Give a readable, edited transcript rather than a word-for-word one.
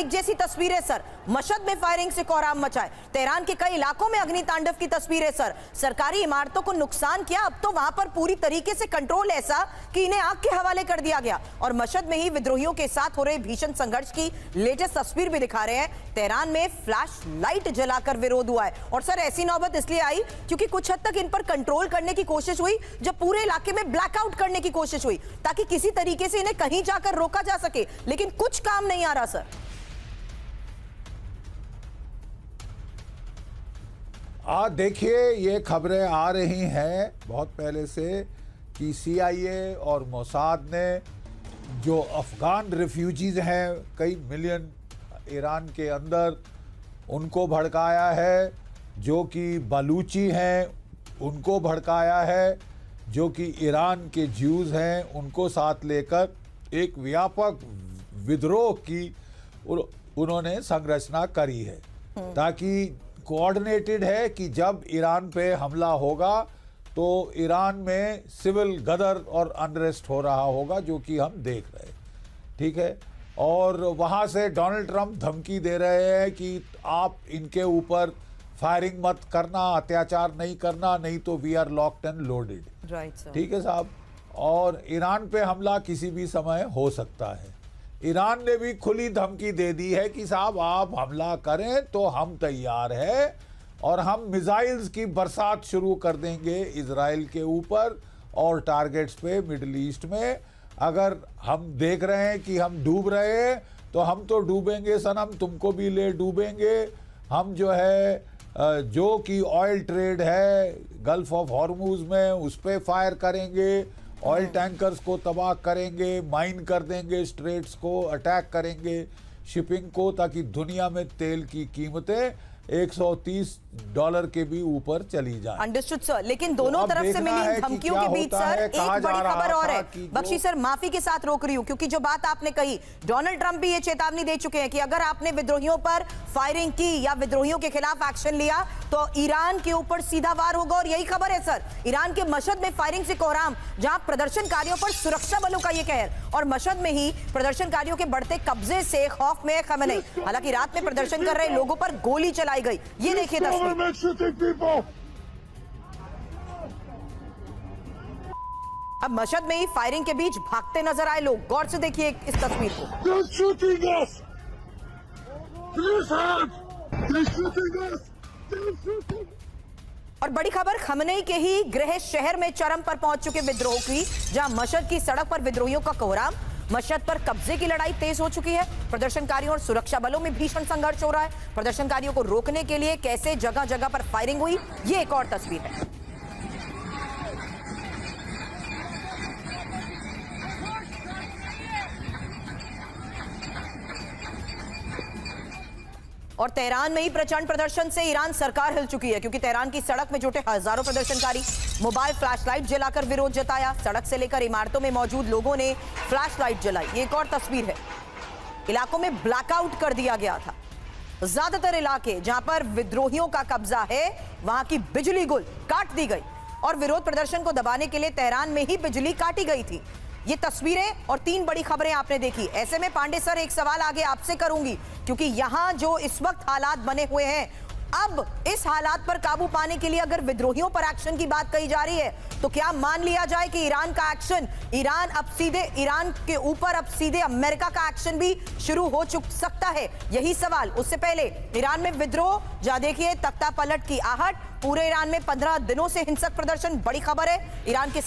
एक जैसी तस्वीरें सर, मशहद में फायरिंग से कोहराम मचाए, तेहरान के कई इलाकों में अग्नि तांडव की तस्वीरें सर, सरकारी इमारतों को नुकसान किया, अब तो वहां पर पूरी तरीके से कंट्रोल ऐसा कि इन्हें आग के हवाले कर दिया गया। और मशहद में ही विद्रोहियों के साथ हो रहे भीषण संघर्ष की लेटेस्ट तस्वीर भी दिखा रहे हैं। तेहरान में फ्लैश लाइट जलाकर विरोध हुआ है। और सर ऐसी नौबत इसलिए आई क्योंकि कुछ हद तक इन पर कंट्रोल करने की कोशिश हुई, जब पूरे इलाके में ब्लैकआउट करने की कोशिश हुई ताकि किसी तरीके से इन्हें कहीं जाकर रोका जा सके, लेकिन कुछ काम नहीं आ रहा सर। देखिए, ये खबरें आ रही हैं बहुत पहले से कि CIA और मोसाद ने जो अफगान रिफ्यूजीज हैं कई मिलियन ईरान के अंदर, उनको भड़काया है, जो कि बलूची हैं उनको भड़काया है, जो कि ईरान के ज्यूज हैं उनको साथ लेकर एक व्यापक विद्रोह की उन्होंने संरचना करी है, ताकि कोऑर्डिनेटेड है कि जब ईरान पे हमला होगा तो ईरान में सिविल गदर और अनरेस्ट हो रहा होगा, जो कि हम देख रहे हैं। ठीक है, और वहाँ से डोनाल्ड ट्रंप धमकी दे रहे हैं कि आप इनके ऊपर फायरिंग मत करना, अत्याचार नहीं करना, नहीं तो we are locked and loaded. ठीक है साहब, और ईरान पे हमला किसी भी समय हो सकता है। ईरान ने भी खुली धमकी दे दी है कि साहब आप हमला करें तो हम तैयार हैं और हम मिसाइल्स की बरसात शुरू कर देंगे इजराइल के ऊपर और टारगेट्स पे मिडिल ईस्ट में। अगर हम देख रहे हैं कि हम डूब रहे हैं तो हम तो डूबेंगे सनम, तुमको भी ले डूबेंगे हम। जो है जो कि ऑयल ट्रेड है गल्फ ऑफ हॉर्मूज में, उस पर फायर करेंगे, ऑयल टैंकर्स को तबाह करेंगे, माइन कर देंगे, स्ट्रेट्स को अटैक करेंगे, शिपिंग को, ताकि दुनिया में तेल की कीमतें $130 के भी ऊपर चली जाए। अंडरस्टूड सर, लेकिन दोनों तरफ से मिली इन धमकियों के बीच सर एक बड़ी खबर और है। बख्शी सर माफी के साथ रोक रही हूं क्योंकि जो बात आपने कही, डोनाल्ड ट्रंप भी ये चेतावनी दे चुके हैं कि अगर आपने विद्रोहियों पर फायरिंग की या विद्रोहियों के खिलाफ एक्शन लिया तो ईरान के ऊपर सीधा वार होगा। और यही खबर है सर, ईरान के मशहद में फायरिंग से कोहराम, जहां प्रदर्शनकारियों पर सुरक्षा बलों का यह कहर, और मशहद में ही प्रदर्शनकारियों के बढ़ते कब्जे से खौफ में खमेनई। हालांकि रात में प्रदर्शन कर रहे लोगों पर गोली चलाई गई, ये देखिए तस्वीर। अब मशहद में ही फायरिंग के बीच भागते नजर आए लोग, गौर से देखिए इस तस्वीर को। और बड़ी खबर खमेनी के ही गृह शहर में चरम पर पहुंच चुके विद्रोह की, जहां मशहद की सड़क पर विद्रोहियों का कोहराम, मशहद पर कब्जे की लड़ाई तेज हो चुकी है। प्रदर्शनकारियों और सुरक्षा बलों में भीषण संघर्ष हो रहा है। प्रदर्शनकारियों को रोकने के लिए कैसे जगह जगह पर फायरिंग हुई, ये एक और तस्वीर है। और तेहरान में ही प्रचंड प्रदर्शन से ईरान सरकार हिल चुकी है, क्योंकि तेहरान की सड़क में जुटे हजारों प्रदर्शनकारी मोबाइल फ्लैशलाइट जलाकर विरोध जताया। सड़क से लेकर इमारतों में मौजूद लोगों ने फ्लैशलाइट जलाई। ये एक और तस्वीर है, इलाकों में ब्लैकआउट कर दिया गया था। ज्यादातर इलाके जहां पर विद्रोहियों का कब्जा है वहां की बिजली गुल काट दी गई और विरोध प्रदर्शन को दबाने के लिए तेहरान में ही बिजली काटी गई थी। ये तस्वीरें और 3 बड़ी खबरें आपने देखी। ऐसे में पांडे सर एक सवाल आगे आपसे करूंगी, क्योंकि यहां जो इस वक्त हालात बने हुए हैं, अब इस हालात पर काबू पाने के लिए अगर विद्रोहियों पर एक्शन की बात कही जा रही है तो क्या मान लिया जाए कि ईरान का एक्शन, ईरान के ऊपर अब सीधे अमेरिका का एक्शन भी शुरू हो सकता है? यही सवाल। उससे पहले ईरान में विद्रोह, जहां देखिए तख्ता पलट की आहट, पूरे ईरान में 15 दिनों से हिंसक प्रदर्शन, बड़ी खबर है। ईरान के